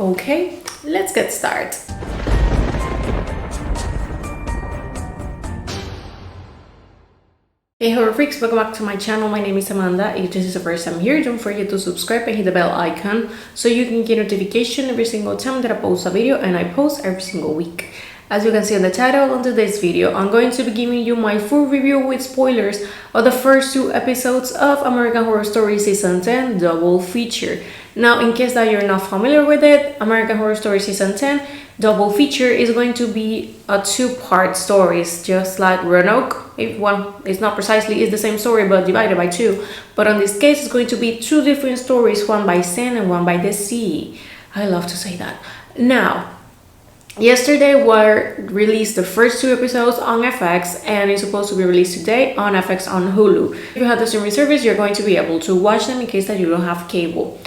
Okay, let's get started. Hey horror freaks, welcome back to my channel. My name is Amanda. If this is the first time here, don't forget to subscribe and hit the bell icon so you can get notification every single time that I post a video, and I post every single week. As you can see in the title on today's video, I'm going to be giving you my full review with spoilers of the first 2 episodes of American Horror Story Season 10 Double Feature. Now, in case that you're not familiar with it, American Horror Story Season 10 Double Feature is going to be a 2-part stories, just like Roanoke. If one is not precisely is the same story but divided by 2, but on this case it's going to be 2 different stories, one by sand and one by the sea. I love to say that. Now, yesterday were released the first 2 episodes on FX, and it's supposed to be released today on FX on Hulu. If you have the streaming service, you're going to be able to watch them in case that you don't have cable.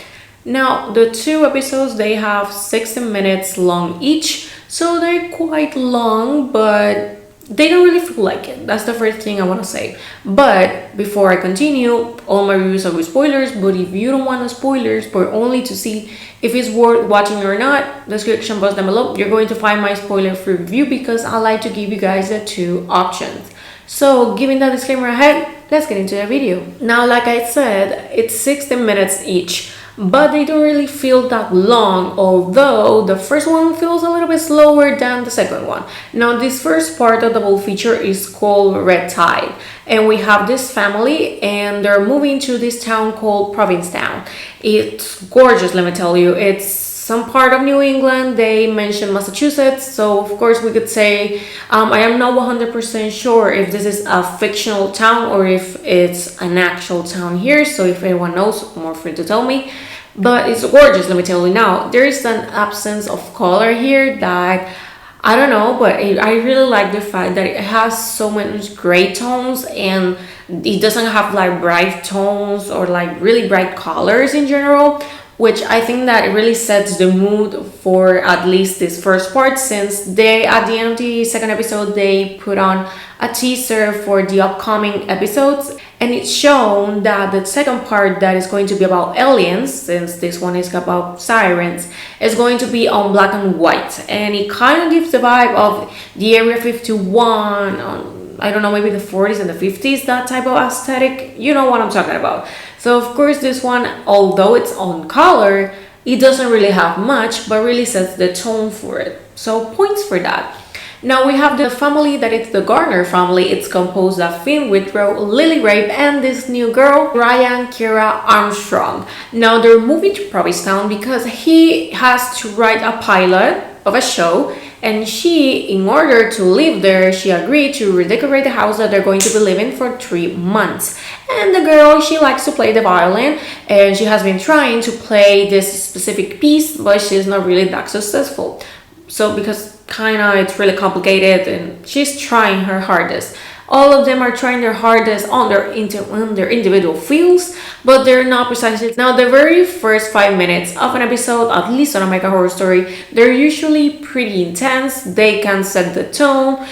Now, the 2 episodes, they have 60 minutes long each, so they're quite long, but they don't really feel like it. That's the first thing I want to say. But before I continue, all my reviews are with spoilers, but if you don't want the spoilers but only to see if it's worth watching or not, description box down below, you're going to find my spoiler-free review, because I like to give you guys the 2 options. So, giving that disclaimer ahead, let's get into the video. Now, like I said, it's 60 minutes each, but they don't really feel that long, although the first one feels a little bit slower than the second one. Now, this first part of the double feature is called Red Tide, and we have this family and they're moving to this town called Provincetown. It's gorgeous, let me tell you. It's some part of New England. They mentioned Massachusetts, so of course we could say I am not 100% sure if this is a fictional town or if it's an actual town here, so if anyone knows, more free to tell me. But it's gorgeous, let me tell you. Now, there is an absence of color here that I don't know, but I really like the fact that it has so much gray tones, and it doesn't have like bright tones or like really bright colors in general, which I think that it really sets the mood for at least this first part, since they, at the end of the second episode, they put on a teaser for the upcoming episodes, and it's shown that the second part that is going to be about aliens, since this one is about sirens, is going to be on black and white, and it kind of gives the vibe of the Area 51 on, I don't know, maybe the 40s and the 50s, that type of aesthetic. You know what I'm talking about. So of course this one, although it's on color, it doesn't really have much, but really sets the tone for it. So points for that. Now we have the family that it's the Garner family. It's composed of Finn Withrow, Lily Rabe, and this new girl, Ryan Kira Armstrong. Now they're moving to Provincetown because he has to write a pilot of a show, and she, in order to live there, she agreed to redecorate the house that they're going to be living for 3 months. And the girl, she likes to play the violin, and she has been trying to play this specific piece, but she's not really that successful. So because it's really complicated, and she's trying her hardest. All of them are trying their hardest on their individual fields, but they're not precisely. Now, the very first 5 minutes of an episode, at least on American Horror Story, they're usually pretty intense. They can set the tone.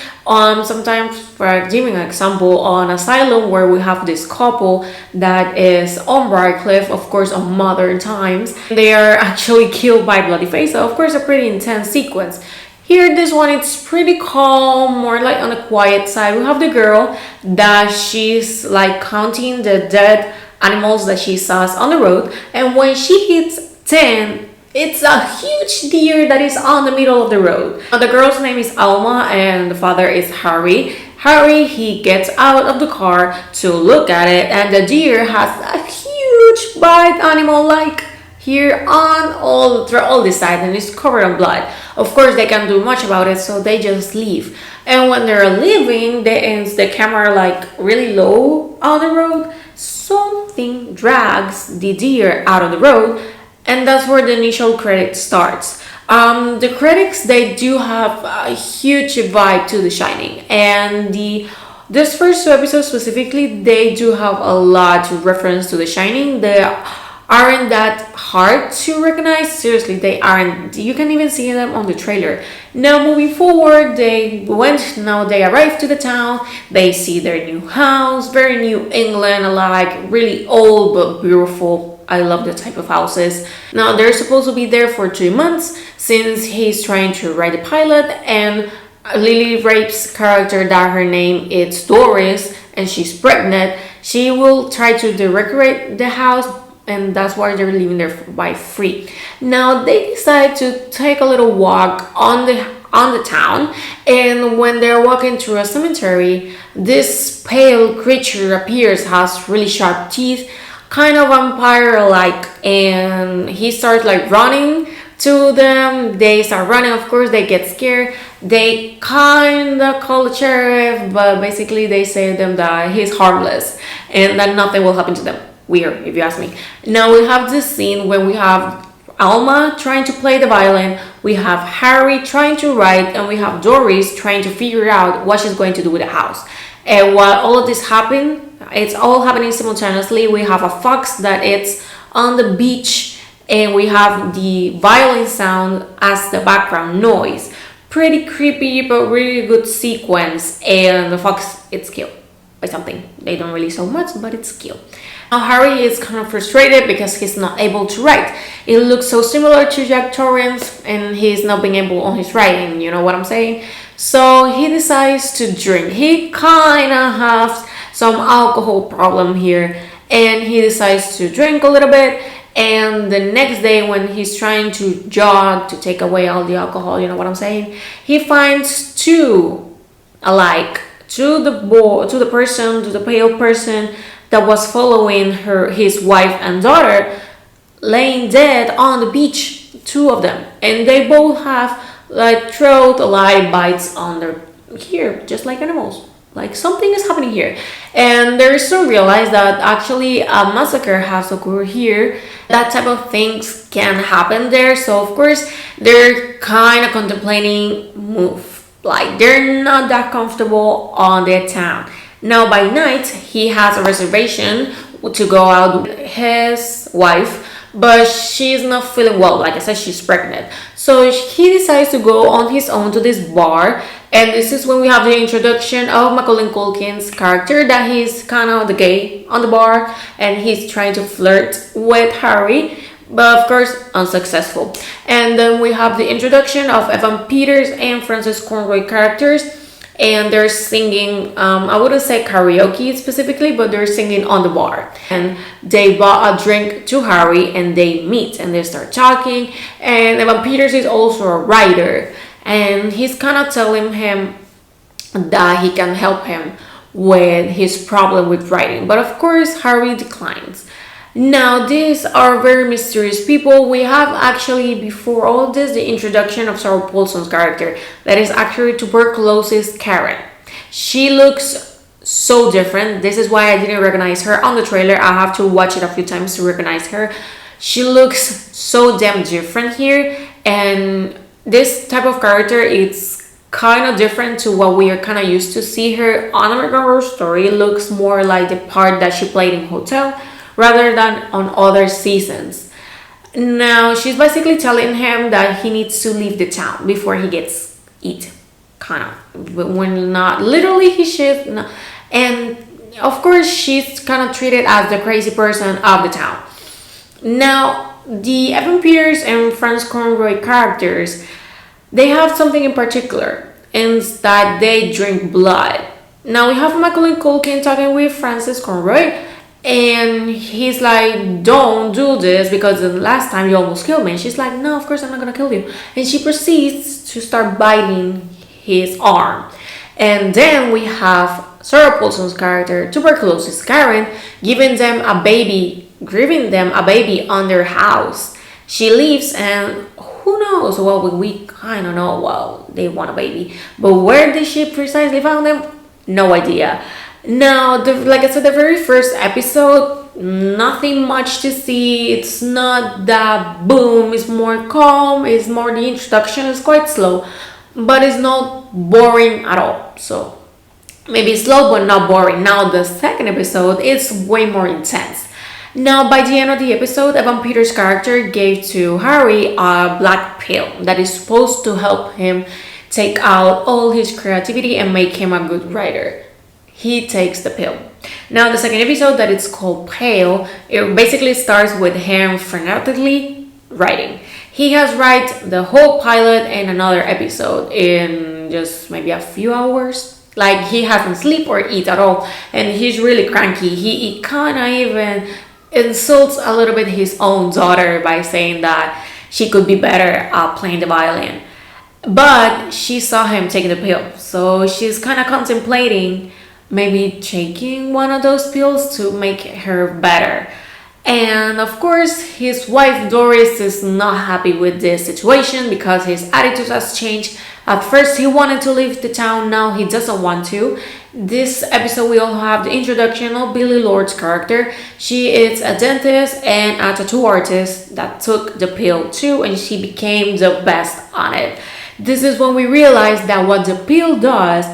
Sometimes, for giving an example, on Asylum, where we have this couple that is on Briarcliff, of course, on modern times, they are actually killed by Bloody Face. So, of course, a pretty intense sequence. Here, this one, it's pretty calm, more like on the quiet side. We have the girl that she's like counting the dead animals that she sees on the road, and when she hits 10, it's a huge deer that is on the middle of the road. Now, the girl's name is Alma and the father is Harry. Harry, he gets out of the car to look at it, and the deer has a huge bite animal like here on all this side, and it's covered in blood. Of course, they can't do much about it, so they just leave. And when they're leaving, they end the camera like really low on the road. Something drags the deer out of the road, and that's where the initial credit starts. The credits, they do have a huge vibe to The Shining, and this first 2 episodes specifically, they do have a lot to reference to The Shining. They aren't that hard to recognize. Seriously, they aren't. You can even see them on the trailer. Now, moving forward, they arrive to the town. They see their new house, very New England, like really old but beautiful I love the type of houses. Now they're supposed to be there for 3 months since he's trying to write the pilot, and Lily Rape's character, that her name is Doris, and she's pregnant. She will try to decorate the house, and that's why they're living there by free. Now they decide to take a little walk on the town, and when they're walking through a cemetery, this pale creature appears, has really sharp teeth, kind of vampire-like, and he starts like running to them. They start running, of course, they get scared. They kind of call the sheriff, but basically they say to them that he's harmless and that nothing will happen to them. Weird, if you ask me. Now we have this scene when we have Alma trying to play the violin, we have Harry trying to write, and we have Doris trying to figure out what she's going to do with the house. And while all of this happen, it's all happening simultaneously. We have a fox that it's on the beach, and we have the violin sound as the background noise. Pretty creepy, but really good sequence. And the fox, it's killed by something. They don't really show much, but it's killed. Now Harry is kind of frustrated because he's not able to write. It looks so similar to Jack Torrance, and he's not being able on his writing, you know what I'm saying? So he decides to drink. He kind of has some alcohol problem here, and he decides to drink a little bit. And the next day, when he's trying to jog to take away all the alcohol, you know what I'm saying, he finds two alike, to the pale person that was following his wife and daughter, laying dead on the beach, two of them, and they both have like throat light bites on their here, just like animals. Like something is happening here, and they soon realize that actually a massacre has occurred here. That type of things can happen there, so of course they're kind of contemplating move. Like they're not that comfortable on their town. Now by night he has a reservation to go out with his wife, but she's not feeling well. Like I said, she's pregnant, so he decides to go on his own to this bar. And this is when we have the introduction of Macaulay Culkin's character, that he's kind of the gay on the bar, and he's trying to flirt with Harry, but of course unsuccessful. And then we have the introduction of Evan Peters and Frances Conroy characters, and they're singing, I wouldn't say karaoke specifically, but they're singing on the bar. And they bought a drink to Harry, and they meet and they start talking. And Evan Peters is also a writer, and he's kind of telling him that he can help him with his problem with writing, but of course Harry declines. Now these are very mysterious people. We have actually, before all of this, the introduction of Sarah Paulson's character, that is actually tuberculosis Karen. She looks so different. This is why I didn't recognize her on the trailer. I have to watch it a few times to recognize her. She looks so damn different here, and this type of character, it's kind of different to what we are kind of used to see her on American Horror Story. It looks more like the part that she played in Hotel rather than on other seasons. Now she's basically telling him that he needs to leave the town before he gets eaten, kind of, but when not literally he should. No. And of course she's kind of treated as the crazy person of the town. Now the Evan Peters and Frances Conroy characters, they have something in particular, and that they drink blood. Now we have Macaulay Culkin talking with Frances Conroy, and he's like, don't do this because the last time you almost killed me. And she's like, no, of course I'm not gonna kill you. And she proceeds to start biting his arm. And then we have Sarah Paulson's character, tuberculosis Karen, giving them a baby on their house. She leaves, and who knows? Well, we kind of know, well, they want a baby, but where did she precisely found them? No idea. Now, like I said, the very first episode, nothing much to see. It's not that boom. It's more calm. It's more the introduction is quite slow, but it's not boring at all. So maybe slow, but not boring. Now the second episode is way more intense. Now, by the end of the episode, Evan Peters' character gave to Harry a black pill that is supposed to help him take out all his creativity and make him a good writer. He takes the pill. Now, the second episode, that it's called Pale, it basically starts with him frenetically writing. He has written the whole pilot and another episode in just maybe a few hours. Like, he hasn't sleep or eat at all, and he's really cranky. He kind of even insults a little bit his own daughter by saying that she could be better at playing the violin. But she saw him taking the pill, so she's kind of contemplating maybe taking one of those pills to make her better. And of course, his wife Doris is not happy with this situation because his attitude has changed. At first, he wanted to leave the town, now he doesn't want to. This episode, we also have the introduction of Billy Lord's character. She is a dentist and a tattoo artist that took the pill too, and she became the best on it. This is when we realize that what the pill does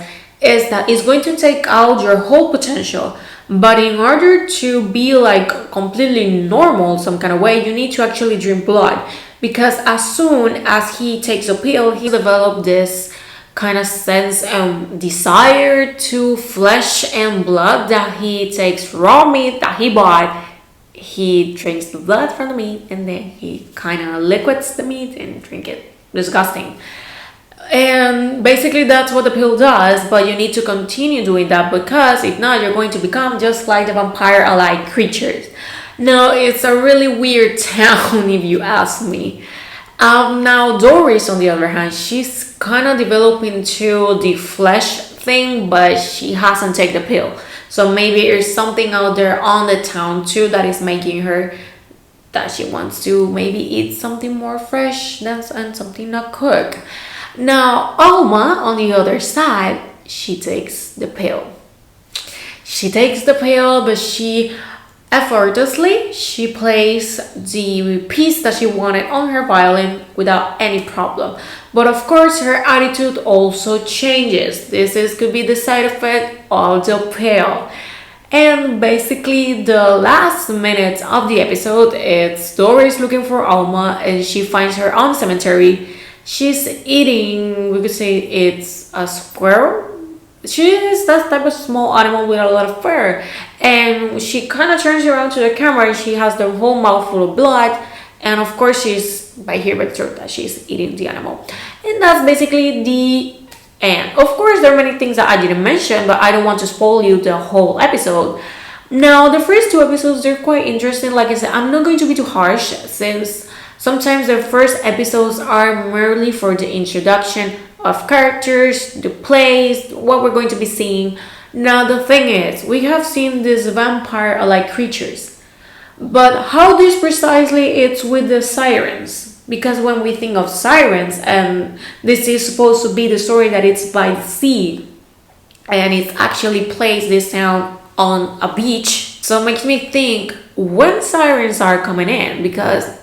is that it's going to take out your whole potential. But in order to be like completely normal some kind of way, you need to actually drink blood. Because as soon as he takes a pill, he develops this kind of sense and desire to flesh and blood, that he takes raw meat that he bought. He drinks the blood from the meat and then he kind of liquids the meat and drink it. Disgusting. And basically that's what the pill does, but you need to continue doing that, because if not, you're going to become just like the vampire-alike creatures. Now, it's a really weird town if you ask me. Now, Doris, on the other hand, she's kind of developing to the flesh thing, but she hasn't taken the pill. So maybe there's something out there on the town too that is making her that she wants to maybe eat something more fresh and something not cooked. Now, Alma, on the other side, she takes the pill. She takes the pill, but she effortlessly, she plays the piece that she wanted on her violin without any problem. But of course, her attitude also changes. Could be the side effect of the pill. And basically, the last minutes of the episode, it's Doris looking for Alma, and she finds her on the cemetery. She's eating, we could say it's a squirrel. She is that type of small animal with a lot of fur. And she kind of turns around to the camera and she has the whole mouth full of blood. And of course, she's by hereby told that she's eating the animal. And that's basically the end. Of course, there are many things that I didn't mention, but I don't want to spoil you the whole episode. Now, the first two episodes, they're quite interesting. Like I said, I'm not going to be too harsh, since sometimes the first episodes are merely for the introduction of characters, the plays, what we're going to be seeing. Now, the thing is, we have seen these vampire-like creatures, but how this precisely it's with the sirens? Because when we think of sirens, and this is supposed to be the story that it's by the sea, and it actually plays this town on a beach, so it makes me think when sirens are coming in, because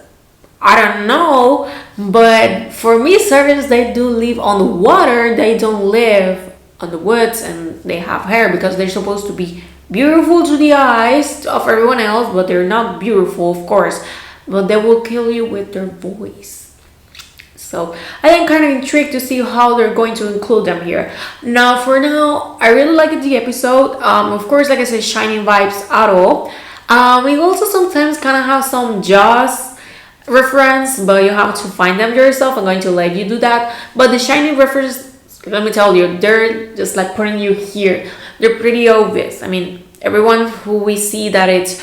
I don't know, but for me, sirens, they do live on the water. They don't live on the woods, and they have hair because they're supposed to be beautiful to the eyes of everyone else, but they're not beautiful, of course. But they will kill you with their voice. So I am kind of intrigued to see how they're going to include them here. Now, for now, I really liked the episode. Of course, like I said, Shining vibes at all. We also sometimes kind of have some Jaws reference, but you have to find them yourself. I'm going to let you do that. But the Shining reference, let me tell you, they're just like putting you here. They're pretty obvious. I mean, everyone who we see that it's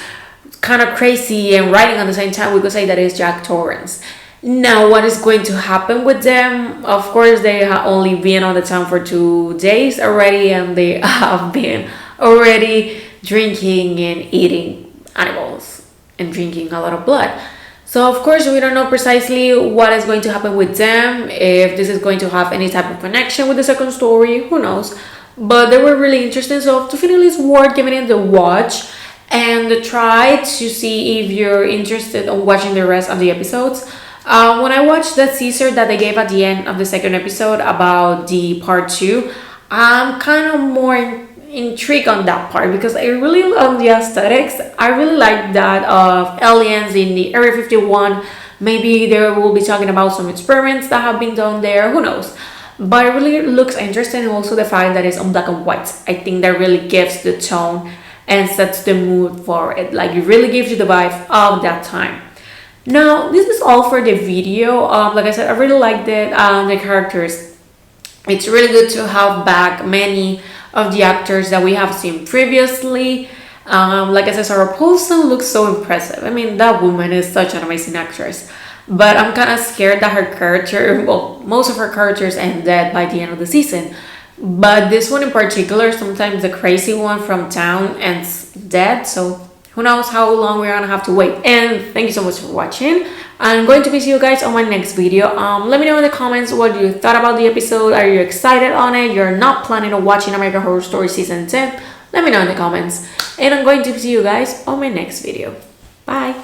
kind of crazy and writing at the same time, we could say that it's Jack Torrance. Now, what is going to happen with them? Of course, they have only been on the town for 2 days already, and they have been already drinking and eating animals and drinking a lot of blood. So of course, we don't know precisely what is going to happen with them, if this is going to have any type of connection with the second story, who knows. But they were really interesting, so definitely it's worth giving it a watch and try to see if you're interested in watching the rest of the episodes. When I watched the teaser that they gave at the end of the second episode about the part 2, I'm kind of more intrigued on that part because I really love the aesthetics. I really like that of aliens in the Area 51. Maybe they will be talking about some experiments that have been done there, who knows. But it really looks interesting, and also the fact that it's on black and white. I think that really gives the tone and sets the mood for it. Like, it really gives you the vibe of that time. Now, this is all for the video. Like I said, I really liked it. The characters. It's really good to have back many of the actors that we have seen previously. Like I said, Sarah Paulson looks so impressive. I mean, that woman is such an amazing actress. But I'm kind of scared that her character, well, most of her characters end dead by the end of the season. But this one in particular, sometimes the crazy one from town ends dead. So who knows how long we're gonna have to wait. And thank you so much for watching. I'm going to be seeing you guys on my next video. Let me know in the comments what you thought about the episode. Are you excited on it? You're not planning on watching American Horror Story Season 10? Let me know in the comments. And I'm going to see you guys on my next video. Bye!